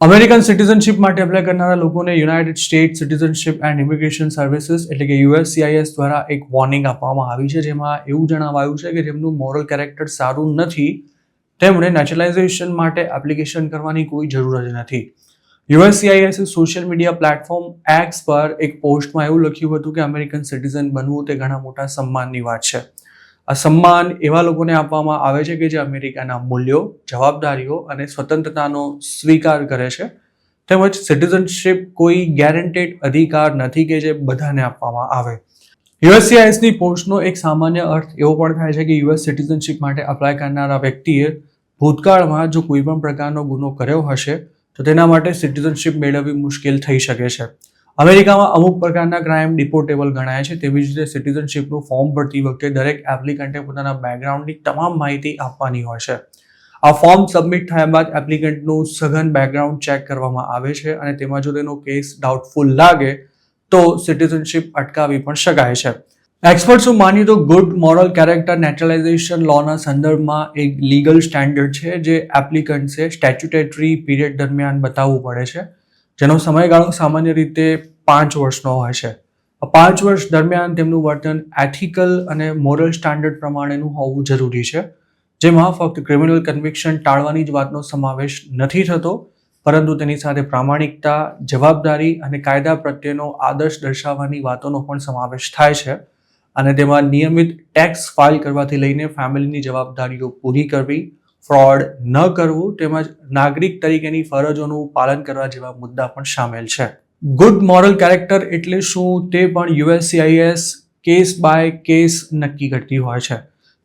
American citizenship માટે apply કરનારા લોકોને united state citizenship and immigration services એટલે કે USCIS દ્વારા એક વોર્નિંગ આપવામાં આવી છે, જેમાં એવું જણાવાયું છે કે જેમનું મોરલ કેરેક્ટર સારું નથી તેમણે નેચરલાઇઝેશન માટે એપ્લિકેશન કરવાની કોઈ જરૂર જ નથી. USCIS social media platform x પર એક પોસ્ટમાં એવું લખ્યું હતું કે અમેરિકન સિટીઝન બનવું તે ઘણા મોટા સન્માનની વાત છે. આ સન્માન એવા લોકોને આપવામાં આવે છે કે જે અમેરિકાના મૂલ્યો, જવાબદારીઓ અને સ્વતંત્રતાનો સ્વીકાર કરે છે. તેમજ સિટીઝનશિપ કોઈ ગેરંટેડ અધિકાર નથી કે જે બધાને આપવામાં આવે. USCIS ની પોસ્ટનો એક સામાન્ય અર્થ એવો પણ થાય છે કે US સિટીઝનશિપ માટે અપ્લાય કરનારા વ્યક્તિએ ભૂતકાળમાં જો કોઈ પણ પ્રકારનો ગુનો કર્યો હશે તો તેના માટે સિટીઝનશિપ મેળવવી મુશ્કેલ થઈ શકે છે. અમેરિકામાં અમુક પ્રકારના ક્રાઇમ ડિપોર્ટેબલ ગણાય છે. તેવી જ રીતે સિટીઝનશિપનું ફોર્મ ભરતી વખતે દરેક એપ્લિકન્ટે પોતાના બેકગ્રાઉન્ડની તમામ માહિતી આપવાની હોય છે. આ ફોર્મ સબમિટ થયા બાદ એપ્લિકન્ટનું સઘન બેકગ્રાઉન્ડ ચેક કરવામાં આવે છે અને તેમાં જો તેનો કેસ ડાઉટફુલ લાગે તો સિટીઝનશિપ અટકાવી પણ શકાય છે. એક્સપર્ટ્સનું માનીએ તો ગુડ મોરલ કેરેક્ટર નેચરલાઇઝેશન લોના સંદર્ભમાં એક લીગલ સ્ટેન્ડર્ડ છે જે એપ્લિકન્ટ્સે સ્ટેચ્યુટેટરી પીરિયડ દરમિયાન બતાવવું પડે છે, જેનો સમયગાળો સામાન્ય રીતે 5 વર્ષનો હોય છે. આ 5 વર્ષ દરમિયાન તેમનું વર્તન એથિકલ અને મોરલ સ્ટાન્ડર્ડ પ્રમાણેનું હોવું જરૂરી છે, જેમાં ફક્ત ક્રિમિનલ કન્વિક્શન ટાળવાની જ વાતનો સમાવેશ નથી થતો, પરંતુ તેની સાથે પ્રામાણિકતા, જવાબદારી અને કાયદા પ્રત્યેનો આદર્શ દર્શાવવાની વાતોનો પણ સમાવેશ થાય છે. અને તેમાં નિયમિત ટેક્સ ફાઇલ કરવાથી લઈને ફેમિલીની જવાબદારીઓ પૂરી કરવી, ફ્રોડ ન કરવું તેમજ નાગરિક તરીકેની ફરજોનું પાલન કરવા જેવા મુદ્દા પણ સામેલ છે. ગુડ મોરલ કેરેક્ટર એટલે શું તે પણ USCIS કેસ બાય કેસ નક્કી કરતી હોય છે.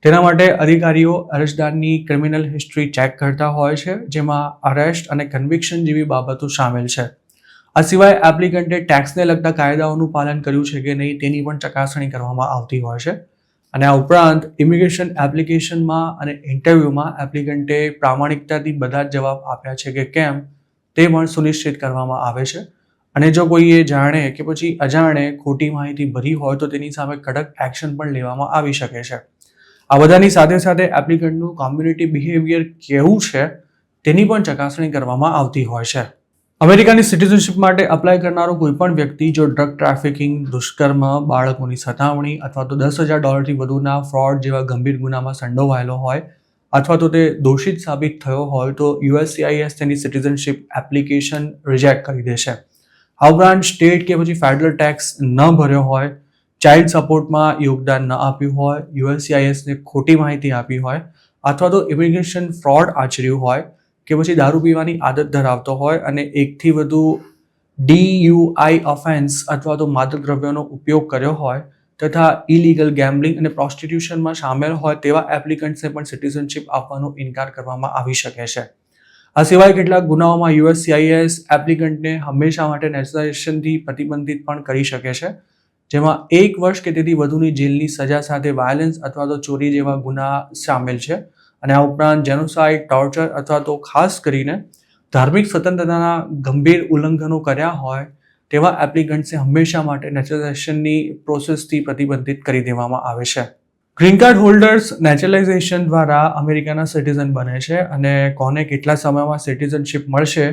તેના માટે અધિકારીઓ અરજદારની ક્રિમિનલ હિસ્ટ્રી ચેક કરતા હોય છે, જેમાં અરેસ્ટ અને કન્વિક્શન જેવી બાબતો સામેલ છે. આ સિવાય એપ્લિકન્ટે ટેક્સને લગતા કાયદાઓનું પાલન કર્યું છે કે નહીં તેની પણ ચકાસણી કરવામાં આવતી હોય છે. અને આ ઉપરાંત ઇમિગ્રેશન એપ્લિકેશનમાં અને ઇન્ટરવ્યૂમાં એપ્લિકન્ટે પ્રામાણિકતાથી બધા જ જવાબ આપ્યા છે કે કેમ તે પણ સુનિશ્ચિત કરવામાં આવે છે. અને જો કોઈએ જાણે કે પછી અજાણે ખોટી માહિતી ભરી હોય તો તેની સામે કડક એક્શન પણ લેવામાં આવી શકે છે. આ બધાની સાથે સાથે એપ્લિકન્ટનું કોમ્યુનિટી બિહેવિયર કેવું છે તેની પણ ચકાસણી કરવામાં આવતી હોય છે. અમેરિકાની સિટીઝનશિપ માટે અપ્લાય કરનારો કોઈ પણ વ્યક્તિ જો ડ્રગ ટ્રાફિકિંગ, દુષ્કર્મ, બાળકોની સતાવણી અથવા તો $10,000થી વધુના ફ્રોડ જેવા ગંભીર ગુનામાં સંડોવાયેલો હોય અથવા તો તે દોષિત સાબિત થયો હોય તો USCIS તેની સિટીઝનશિપ એપ્લિકેશન રિજેક્ટ કરી દે છે. આ ઉપરાંત સ્ટેટ કે પછી ફેડરલ ટેક્સ ન ભર્યો હોય, ચાઇલ્ડ સપોર્ટમાં યોગદાન ન આપ્યું હોય, USCISને ખોટી માહિતી આપી હોય અથવા તો ઇમિગ્રેશન ફ્રોડ આચર્યું હોય કે પછી દારૂ પીવાની આદત ધરાવતો હોય અને એકથી વધુ DUI ઓફેન્સ અથવા તો માદક દ્રવ્યોનો ઉપયોગ કર્યો હોય તથા ઇલીગલ ગેમ્બલિંગ અને પ્રોસ્ટિટ્યુશનમાં સામેલ હોય તેવા એપ્લિકન્ટ્સને પણ સિટીઝનશિપ આપવાનો ઇનકાર કરવામાં આવી શકે છે. આ સિવાય કેટલાક ગુનાઓમાં USCIS એપ્લિકન્ટને હંમેશા માટે નેચરલાઇઝેશનથી પ્રતિબંધિત પણ કરી શકે છે, જેમાં 1 વર્ષ કે તેથી વધુની જેલની સજા સાથે વાયલન્સ અથવા તો ચોરી જેવા ગુના સામેલ છે. અને આ ઉપરાંત જેનોસાઇડ, ટોર્ચર અથવા તો ખાસ કરીને ધાર્મિક સ્વતંત્રતાના ગંભીર ઉલ્લંઘનો કર્યા હોય તેવા એપ્લિકન્ટ્સને હંમેશા માટે નેચરલાઇઝેશનની પ્રોસેસથી પ્રતિબંધિત કરી દેવામાં આવે છે. ગ્રીન કાર્ડ હોલ્ડર્સ નેચરલાઇઝેશન દ્વારા અમેરિકાના સિટીઝન બને છે અને કોને કેટલા સમયમાં સિટીઝનશિપ મળશે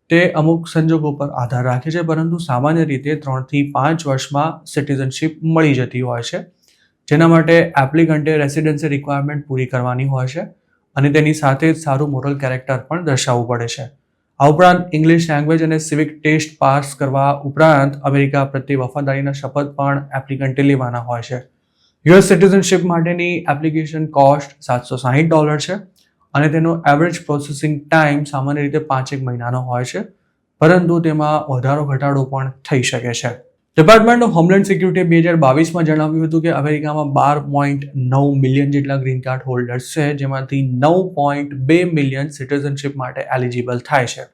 તે અમુક સંજોગો પર આધાર રાખે છે, પરંતુ સામાન્ય રીતે 3 થી 5 વર્ષમાં સિટીઝનશિપ મળી જતી હોય છે, જેના માટે એપ્લિકન્ટે રેસિડેન્સી રિક્વાયરમેન્ટ પૂરી કરવાની હોય છે અને તેની સાથે જ સારું મોરલ કેરેક્ટર પણ દર્શાવવું પડે છે. આ ઉપરાંત ઇંગ્લિશ લેંગ્વેજ અને સિવિક ટેસ્ટ પાસ કરવા ઉપરાંત અમેરિકા પ્રત્યે વફાદારીના શપથ પણ એપ્લિકન્ટે લેવાના હોય છે. US સિટીઝનશિપ માટેની એપ્લિકેશન કોસ્ટ $760 છે અને તેનો એવરેજ પ્રોસેસિંગ ટાઈમ સામાન્ય રીતે 5 મહિનાનો હોય છે, પરંતુ તેમાં વધારો ઘટાડો પણ થઈ શકે છે. ડિપાર્ટમેન્ટ ઓફ હોમલેન્ડ સિક્યુરિટીએ 2022માં જણાવ્યું હતું કે અમેરિકામાં 12.9 મિલિયન જેટલા ગ્રીન કાર્ડ હોલ્ડર્સ છે, જેમાંથી 9.2 મિલિયન સિટીઝનશિપ માટે એલિજિબલ થાય છે.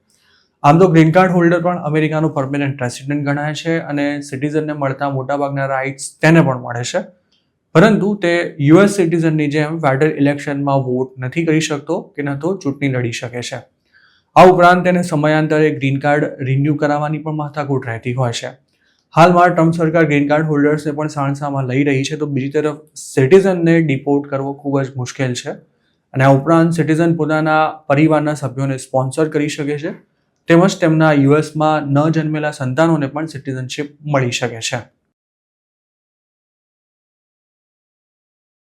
આમ તો ગ્રીન કાર્ડ હોલ્ડર પણ અમેરિકાનો પરમેનન્ટ રેસિડન્ટ ગણાય છે અને સિટીઝનને મળતા મોટાભાગના રાઇટ્સ તેને પણ મળે છે, પરંતુ તે US સિટીઝનની જેમ ફેડરલ ઇલેક્શનમાં વોટ નથી કરી શકતો કે ન તો ચૂંટણી લડી શકે છે. આ ઉપરાંત તેને સમયાંતરે ગ્રીન કાર્ડ રિન્યૂ કરાવવાની પણ માથાકૂટ રહેતી હોય છે. હાલમાં ટ્રમ્પ સરકાર ગ્રીન કાર્ડ હોલ્ડર્સને પણ સાણસામાં લઈ રહી છે, તો બીજી તરફ સિટીઝનને ડિપોર્ટ કરવો ખૂબ જ મુશ્કેલ છે અને આ ઉપરાંત સિટીઝન પોતાના પરિવારના સભ્યોને સ્પોન્સર કરી શકે છે, તેમજ તેમના યુએસમાં ન જન્મેલા સંતાનોને પણ સિટીઝનશિપ મળી શકે છે.